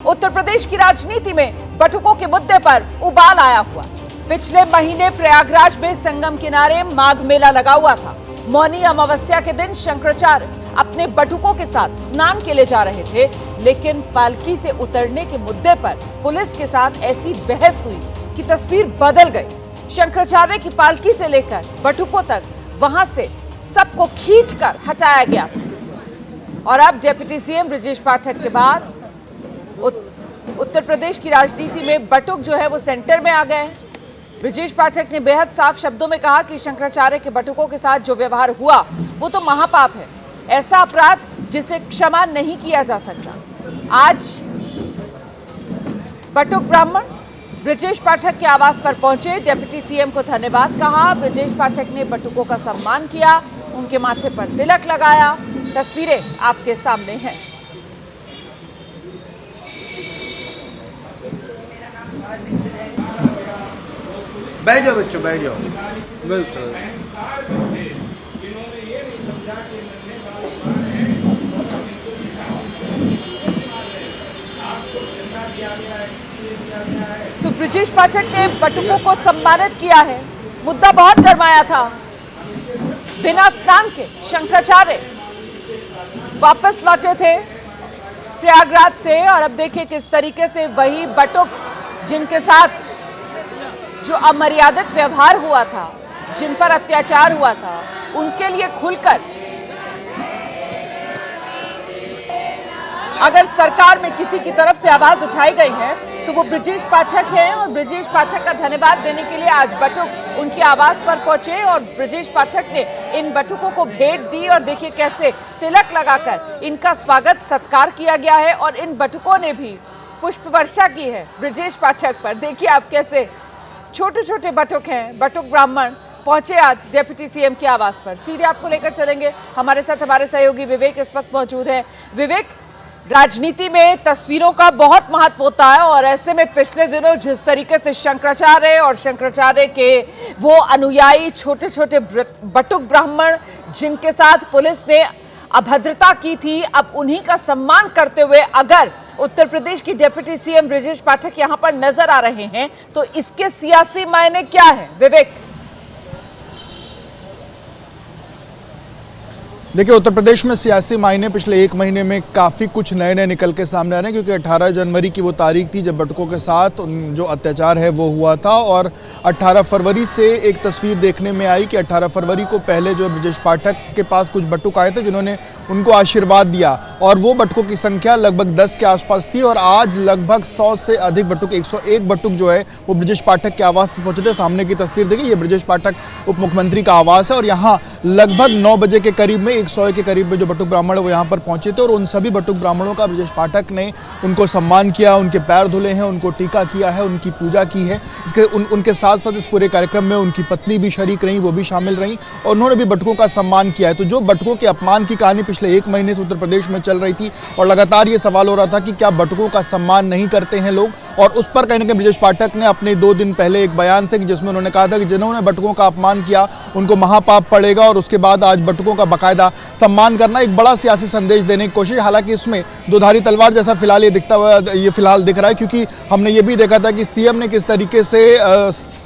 उत्तर प्रदेश की राजनीति में बटुकों के मुद्दे पर उबाल आया हुआ। पिछले महीने प्रयागराज में संगम किनारे माघ मेला लगा हुआ था। मौनी अमावस्या के दिन शंकराचार्य अपने बटुकों के साथ स्नान के लिए जा रहे थे, लेकिन पालकी से उतरने के मुद्दे पर पुलिस के साथ ऐसी बहस हुई कि तस्वीर बदल गई। शंकराचार्य की पालकी से लेकर बटुकों तक वहां से सबको खींचकर हटाया गया था। और अब डिप्टी सीएम ब्रजेश पाठक के बाद उत्तर प्रदेश की राजनीति में बटुक जो है वो सेंटर में आ गए हैं। ब्रजेश पाठक ने बेहद साफ शब्दों में कहा कि शंकराचार्य के बटुकों के साथ जो व्यवहार हुआ वो तो महापाप है, ऐसा अपराध जिसे क्षमा नहीं किया जा सकता। आज बटुक ब्राह्मण ब्रजेश पाठक के आवास पर पहुंचे, डिप्टी सीएम को धन्यवाद कहा। ब्रजेश पाठक ने बटुकों का सम्मान किया, उनके माथे पर तिलक लगाया। तस्वीरें आपके सामने हैं। बैठ जाओ बच्चों, बैठ जाओ। बिल्कुल। तो ब्रजेश पाठक ने बटुकों को सम्मानित किया है। मुद्दा बहुत गरमाया था। बिना स्नान के शंकराचार्य वापस लौटे थे प्रयागराज से, और अब देखिए किस तरीके से वही बटुक जिनके साथ जो अमर्यादित व्यवहार हुआ था, जिन पर अत्याचार हुआ था, उनके लिए खुलकर अगर सरकार में किसी की तरफ से आवाज उठाई गई है तो वो ब्रजेश पाठक है। और ब्रजेश पाठक का धन्यवाद देने के लिए आज बटुक उनके आवास पर पहुंचे और ब्रजेश पाठक ने इन बटुकों को भेंट दी। और देखिए कैसे तिलक लगाकर इनका स्वागत सत्कार किया गया है, और इन बटुकों ने भी पुष्प वर्षा की है ब्रजेश पाठक पर। देखिए आप कैसे छोटे छोटे बटुक हैं। बटुक ब्राह्मण पहुंचे आज डिप्टी सीएम के आवास पर। सीधे आपको लेकर चलेंगे, हमारे साथ हमारे सहयोगी विवेक इस वक्त मौजूद है। विवेक, राजनीति में तस्वीरों का बहुत महत्व होता है, और ऐसे में पिछले दिनों जिस तरीके से शंकराचार्य और शंकराचार्य के वो अनुयायी छोटे छोटे बटुक ब्राह्मण जिनके साथ पुलिस ने अभद्रता की थी, अब उन्हीं का सम्मान करते हुए अगर उत्तर प्रदेश की डिप्टी सीएम ब्रजेश पाठक यहां पर नजर आ रहे हैं तो इसके सियासी मायने क्या है विवेक? देखिए, उत्तर प्रदेश में सियासी मायने पिछले एक महीने में काफ़ी कुछ नए नए निकल के सामने आ रहे हैं, क्योंकि 18 जनवरी की वो तारीख थी जब बटुकों के साथ जो अत्याचार है वो हुआ था। और 18 फरवरी से एक तस्वीर देखने में आई कि 18 फरवरी को पहले जो ब्रजेश पाठक के पास कुछ बटुक आए थे जिन्होंने उनको आशीर्वाद दिया, और वो बटुकों की संख्या लगभग 10 के आसपास थी। और आज लगभग 100 से अधिक बटुक, 101 बटुक जो है वो ब्रजेश पाठक के आवास पर पहुंचे थे। सामने की तस्वीर देखिए, ये ब्रजेश पाठक उप मुख्यमंत्री का आवास है, और यहाँ लगभग 9 बजे के करीब में 100 के करीब में जो बटुक ब्राह्मण है वो यहाँ पर पहुंचे थे। और उन सभी बटुक ब्राह्मणों का ब्रजेश पाठक ने उनको सम्मान किया, उनके पैर धुले हैं, उनको टीका किया है, उनकी पूजा की है। इसके उनके साथ साथ इस पूरे कार्यक्रम में उनकी पत्नी भी शरीक रही, वो भी शामिल रही, और उन्होंने भी बटुकों का सम्मान किया है। तो जो बटुकों के अपमान की कहानी पिछले एक महीने से उत्तर प्रदेश में चल रही थी, और लगातार ये सवाल हो रहा था कि क्या बटुकों का सम्मान नहीं करते हैं लोग, और उस पर कहीं ना कहीं ब्रजेश पाठक ने अपने 2 दिन पहले एक बयान से जिसमें उन्होंने कहा था कि जिन्होंने बटुकों का अपमान किया उनको महापाप पड़ेगा, और उसके बाद आज बटुकों का बाकायदा सम्मान करना, एक बड़ा सियासी संदेश देने की कोशिश। हालांकि इसमें दोधारी तलवार जैसा फिलहाल ये दिखता हुआ ये फिलहाल दिख रहा है, क्योंकि हमने ये भी देखा था कि सीएम ने किस तरीके से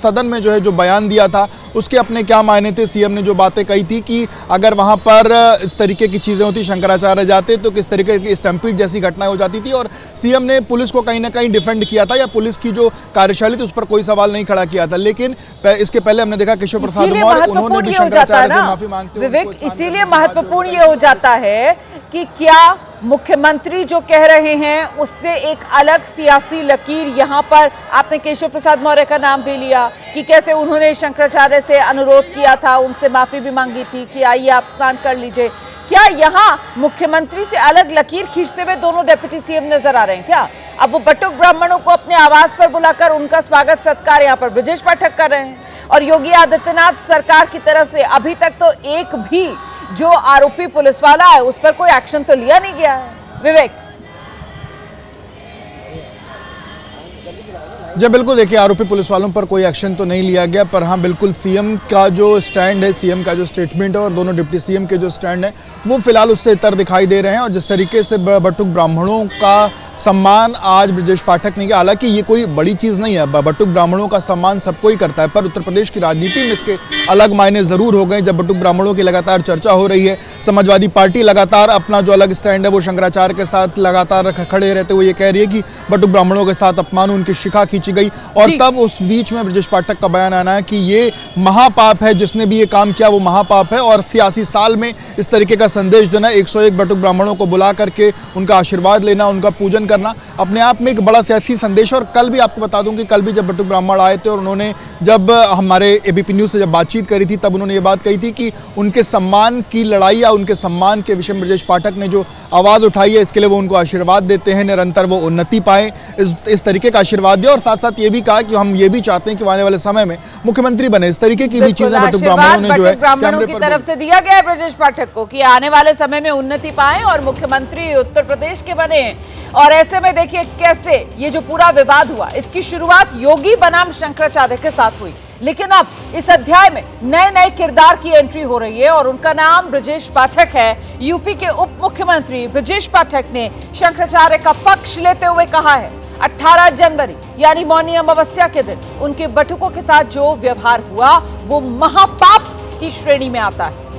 सदन में जो है जो बयान दिया था उसके अपने क्या मायने थे। सीएम ने जो बातें कही थी कि अगर वहां पर इस तरीके की चीज़ें होती, शंकराचार्य जाते, तो किस तरीके की स्टैम्पीड जैसी घटनाएं हो जाती थी। और सीएम ने पुलिस को कहीं ना कहीं डिफेंड किया था, या पुलिस की जो कार्यशैली थी उस पर कोई सवाल नहीं खड़ा किया था। लेकिन इसके पहले हमने देखा केशव प्रसाद मौर्य, उन्होंने भी शंकराचार्य से माफी मांगते हुए विवेक, इसीलिए महत्वपूर्ण ये हो जाता है कि क्या मुख्यमंत्री जो कह रहे हैं उससे एक अलग सियासी लकीर यहाँ पर। आपने केशव प्रसाद मौर्य का नाम भी लिया कि कैसे उन्होंने शंकराचार्य से अनुरोध किया था, उनसे माफी भी मांगी थी कि आइए आप स्नान कर लीजिए। क्या यहाँ मुख्यमंत्री से अलग लकीर खींचते हुए दोनों डिप्टी सीएम नजर आ रहे हैं क्या? अब वो बटुक ब्राह्मणों को अपने आवास पर बुलाकर उनका स्वागत सत्कार यहाँ पर ब्रजेश पाठक कर रहे हैं, और योगी आदित्यनाथ सरकार की तरफ से अभी तक तो एक भी जो आरोपी पुलिस वाला है उस पर कोई एक्शन तो लिया नहीं गया है विवेक। जी बिल्कुल, देखिए आरोपी पुलिस वालों पर कोई एक्शन तो नहीं लिया गया, पर हाँ बिल्कुल सीएम का जो स्टैंड है, सीएम का जो स्टेटमेंट है और दोनों डिप्टी सीएम के जो स्टैंड है वो फिलहाल उससे इतर दिखाई दे रहे हैं। और जिस तरीके से बटुक ब्राह्मणों का सम्मान आज ब्रजेश पाठक ने किया। हालांकि ये कोई बड़ी चीज़ नहीं है, बटुक ब्राह्मणों का सम्मान सबको ही करता है, पर उत्तर प्रदेश की राजनीति में इसके अलग मायने ज़रूर हो गए जब बटुक ब्राह्मणों की लगातार चर्चा हो रही है। समाजवादी पार्टी लगातार अपना जो अलग स्टैंड है वो शंकराचार्य के साथ लगातार खड़े रहते हुए ये कह रही है कि बटुक ब्राह्मणों के साथ अपमान, उनकी शिखा खींची गई। और तब उस बीच में ब्रजेश पाठक का बयान आना है कि ये महापाप है, जिसने भी ये काम किया वो महापाप है, और 86 साल में इस तरीके का संदेश देना, 101 बटुक ब्राह्मणों को बुला करके उनका आशीर्वाद लेना, उनका पूजन करना, अपने आप में एक बड़ा सियासी संदेश। और कल भी आपको बता दूं कि कल भी जब बटुक ब्राह्मण आए थे और उन्होंने जब हमारे एबीपी न्यूज़ से जब बातचीत करी थी तब उन्होंने ये बात कही थी कि उनके सम्मान की लड़ाई या उनके सम्मान के विषय में ब्रजेश पाठक ने जो आवाज़ उठाई है इसके लिए वो उनको आशीर्वाद देते हैं, निरंतर वो उन्नति पाए, इस तरीके का आशीर्वाद दिया। और साथ साथ ये भी कहा कि हम ये भी चाहते हैं कि आने वाले समय में मुख्यमंत्री बने। इस तरीके की भी चीजें बटुक ब्राह्मणों ने जो है ब्राह्मणों की तरफ से दिया गया है ब्रजेश पाठक को कि आने वाले समय में उन्नति पाए और मुख्यमंत्री उत्तर प्रदेश के बने। और ऐसे में देखिए कैसे ये जो पूरा विवाद हुआ, इसकी शुरुआत योगी बनाम शंकराचार्य के साथ हुई, लेकिन अब इस अध्याय में नए नए किरदार की एंट्री हो रही है और उनका नाम ब्रजेश पाठक है। यूपी के उप मुख्यमंत्री ब्रजेश पाठक ने शंकराचार्य का पक्ष लेते हुए कहा है 18 जनवरी यानी मौनी अमावस्या के दिन उनके बटुकों के साथ जो व्यवहार हुआ वो महापाप की श्रेणी में आता है।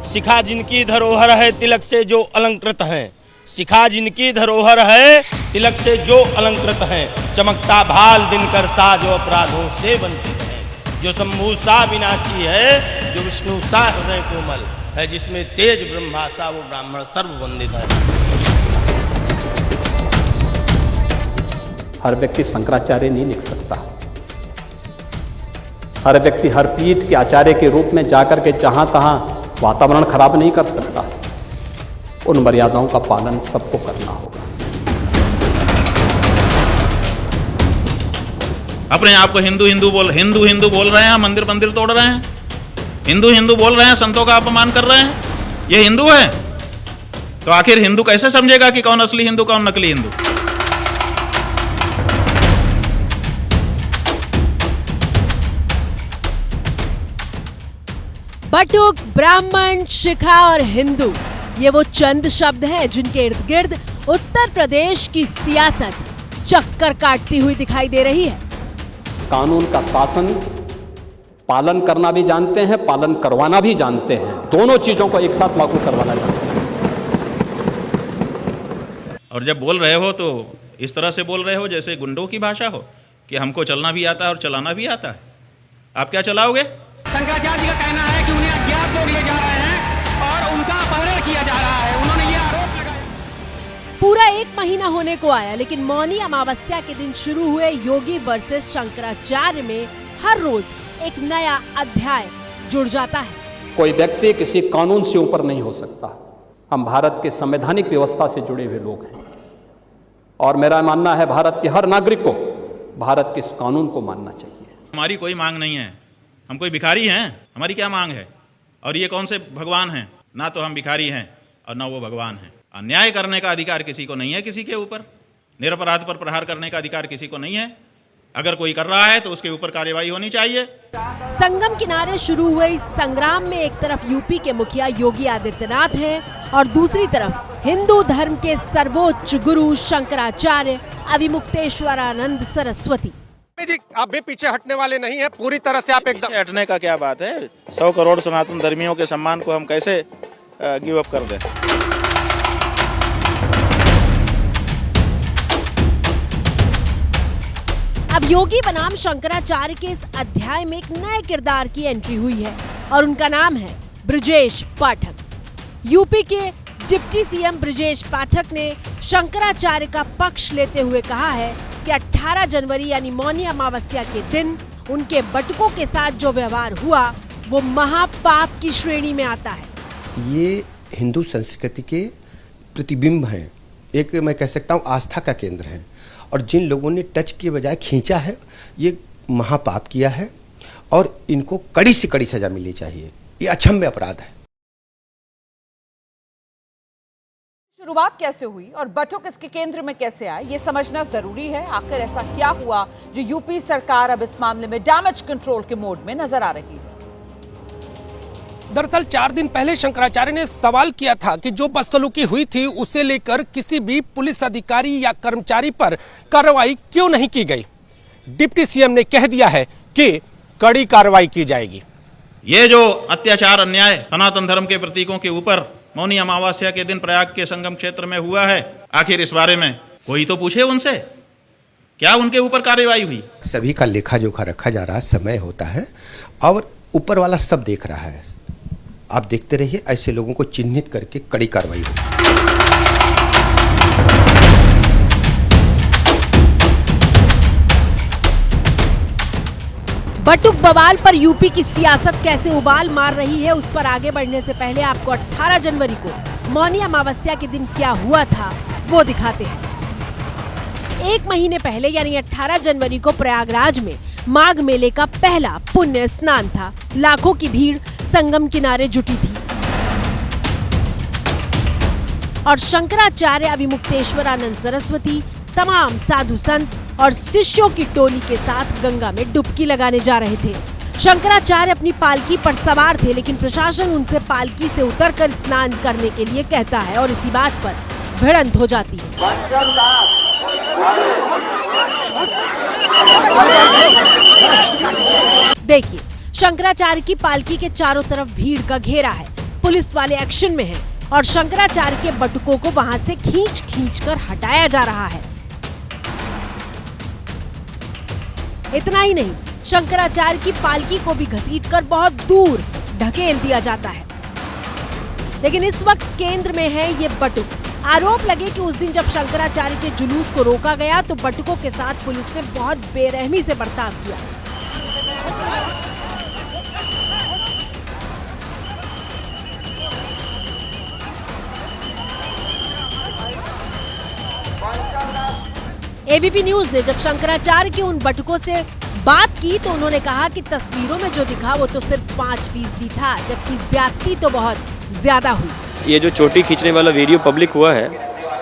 शिखा जिनकी धरोहर है तिलक से जो अलंकृत हैं, शिखा जिनकी धरोहर है तिलक से जो अलंकृत हैं, चमकता भाल दिनकर सा जो अपराधों से वंचित है, जो शंभु सा विनाशी है, जो विष्णु सा हृदय कोमल है, जिसमें तेज ब्रह्मा सा वो ब्राह्मण सर्ववंदित है। हर व्यक्ति शंकराचार्य नहीं लिख सकता। हर व्यक्ति हर पीठ के आचार्य के रूप में जाकर के जहां तहां वातावरण खराब नहीं कर सकता। उन मर्यादाओं का पालन सबको करना होगा। अपने आप को हिंदू हिंदू बोल रहे हैं, मंदिर मंदिर तोड़ रहे हैं, हिंदू बोल रहे हैं, संतों का अपमान कर रहे हैं, ये हिंदू है? तो आखिर हिंदू कैसे समझेगा कि कौन असली हिंदू कौन नकली हिंदू? बटुक, ब्राह्मण, शिखा और हिंदू, ये वो चंद शब्द हैं जिनके इर्द गिर्द उत्तर प्रदेश की सियासत चक्कर काटती हुई दिखाई दे रही है। कानून का शासन पालन करना भी जानते हैं, पालन करवाना भी जानते हैं, दोनों चीजों को एक साथ लागू करवाना जानते हैं। और जब बोल रहे हो तो इस तरह से बोल रहे हो जैसे गुंडों की भाषा हो कि हमको चलना भी आता है और चलाना भी आता है। आप क्या चलाओगे? शंकराचार्य जी का कहना है कि उन्हें अज्ञात लोग ले जा रहे हैं और उनका अपहरण किया जा रहा है। उन्होंने ये आरोप लगाया। पूरा 1 महीना होने को आया, लेकिन मौनी अमावस्या के दिन शुरू हुए योगी वर्सेस शंकराचार्य में हर रोज एक नया अध्याय जुड़ जाता है। कोई व्यक्ति किसी कानून से ऊपर नहीं हो सकता। हम भारत के संवैधानिक व्यवस्था से जुड़े हुए लोग हैं और मेरा मानना है भारत के हर नागरिक को भारत के इस कानून को मानना चाहिए। हमारी कोई मांग नहीं है, हम कोई भिखारी हैं? हमारी क्या मांग है? और ये कौन से भगवान हैं? ना तो हम भिखारी हैं और ना वो भगवान हैं। अन्याय करने का अधिकार किसी को नहीं है, किसी के ऊपर निरपराध पर प्रहार करने का अधिकार किसी को नहीं है। अगर कोई कर रहा है तो उसके ऊपर कार्रवाई होनी चाहिए। संगम किनारे शुरू हुए इस संग्राम में एक तरफ यूपी के मुखिया योगी आदित्यनाथ हैं और दूसरी तरफ हिंदू धर्म के सर्वोच्च गुरु शंकराचार्य अविमुक्तेश्वरानंद सरस्वती। जी आप भी पीछे हटने वाले नहीं है, पूरी तरह से आप एकदम। हटने का क्या बात है? 100 करोड़ सनातन धर्मियों के सम्मान को हम कैसे गिव अप कर दें? अब योगी बनाम शंकराचार्य के इस अध्याय में एक नए किरदार की एंट्री हुई है और उनका नाम है ब्रजेश पाठक। यूपी के डिप्टी सीएम ब्रजेश पाठक ने शंकराचार्य का पक्ष लेते हुए कहा है कि 18 जनवरी यानी मौनी अमावस्या के दिन उनके बटुकों के साथ जो व्यवहार हुआ वो महापाप की श्रेणी में आता है। ये हिंदू संस्कृति के प्रतिबिंब हैं, एक मैं कह सकता हूँ आस्था का केंद्र है, और जिन लोगों ने टच के बजाय खींचा है ये महापाप किया है और इनको कड़ी से कड़ी सजा मिलनी चाहिए। ये अक्षम्य अपराध है। शुरुआत कैसे हुई और बटुक इसके केंद्र में कैसे आए, ये समझना जरूरी है। आखिर ऐसा क्या हुआ जो यूपी सरकार अब इस मामले में डैमेज कंट्रोल के मोड में नजर आ रही है। दरअसल 4 दिन पहले शंकराचार्य ने सवाल किया था कि जो बदसलूकी हुई थी उसे लेकर किसी भी पुलिस अधिकारी या कर्मचारी पर कार्रवाई क्यों नहीं की गई। डिप्टी सीएम ने कह दिया है कि कड़ी कार्रवाई की जाएगी। ये जो अत्याचार अन्याय सनातन धर्म के प्रतीकों के ऊपर मौनी अमावस्या के दिन प्रयाग के संगम क्षेत्र में हुआ है, आखिर इस बारे में कोई तो पूछे उनसे, क्या उनके ऊपर कार्रवाई हुई? सभी का लेखा जोखा रखा जा रहा है, समय होता है और ऊपर वाला सब देख रहा है। आप देखते रहिए, ऐसे लोगों को चिन्हित करके कड़ी कार्रवाई होगी। बटुक बवाल पर यूपी की सियासत कैसे उबाल मार रही है, उस पर आगे बढ़ने से पहले आपको 18 जनवरी को मौनी अमावस्या के दिन क्या हुआ था वो दिखाते हैं। 1 महीने पहले यानी 18 जनवरी को प्रयागराज में माघ मेले का पहला पुण्य स्नान था। लाखों की भीड़ संगम किनारे जुटी थी और शंकराचार्य अभिमुक्तेश्वरानंद सरस्वती तमाम साधु संत और शिष्यों की टोली के साथ गंगा में डुबकी लगाने जा रहे थे। शंकराचार्य अपनी पालकी पर सवार थे, लेकिन प्रशासन उनसे पालकी से उतरकर स्नान करने के लिए कहता है और इसी बात पर भिड़ंत हो जाती है। देखिए, शंकराचार्य की पालकी के चारों तरफ भीड़ का घेरा है, पुलिस वाले एक्शन में हैं और शंकराचार्य के बटुकों को वहां से खींच कर हटाया जा रहा है। इतना ही नहीं, शंकराचार्य की पालकी को भी घसीटकर बहुत दूर ढकेल दिया जाता है। लेकिन इस वक्त केंद्र में है ये बटुक। आरोप लगे कि उस दिन जब शंकराचार्य के जुलूस को रोका गया तो बटुकों के साथ पुलिस ने बहुत बेरहमी से बर्ताव किया। एबीपी न्यूज ने जब शंकराचार्य के उन बटुकों से बात की तो उन्होंने कहा कि तस्वीरों में जो दिखा वो तो सिर्फ 5% था, जबकि ज्यादती तो बहुत ज्यादा हुई। ये जो चोटी खींचने वाला वीडियो पब्लिक हुआ है,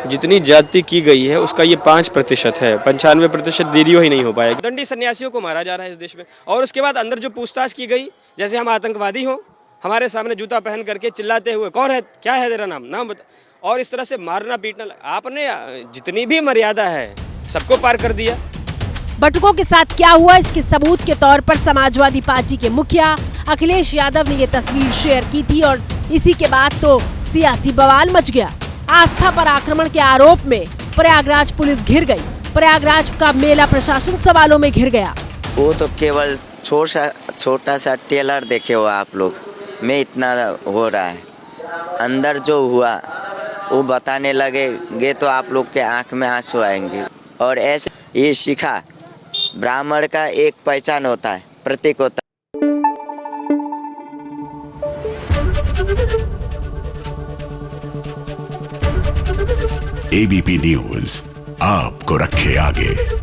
जितनी ज्यादती की गई है उसका ये 5% है, 95% वीडियो ही नहीं हो पाएगा। दंडी सन्यासियों को मारा जा रहा है इस देश में, और उसके बाद अंदर जो पूछताछ की गई, जैसे हम आतंकवादी हो, हमारे सामने जूता पहन करके चिल्लाते हुए, कौन है, क्या है तेरा नाम बता, और इस तरह से मारना पीटना, आपने जितनी भी मर्यादा है सबको पार कर दिया। बटुकों के साथ क्या हुआ, इसके सबूत के तौर पर समाजवादी पार्टी के मुखिया अखिलेश यादव ने ये तस्वीर शेयर की थी और इसी के बाद तो सियासी बवाल मच गया। आस्था पर आक्रमण के आरोप में प्रयागराज पुलिस घिर गई। प्रयागराज का मेला प्रशासन सवालों में घिर गया। वो तो केवल छोटा सा टेलर देखे हो आप लोग में इतना हो रहा है, अंदर जो हुआ वो बताने लगेंगे तो आप लोग के आंख में आंसू आएंगे। और ऐसे ये शिखा ब्राह्मण का एक पहचान होता है, प्रतीक होता है। एबीपी न्यूज आपको रखे आगे।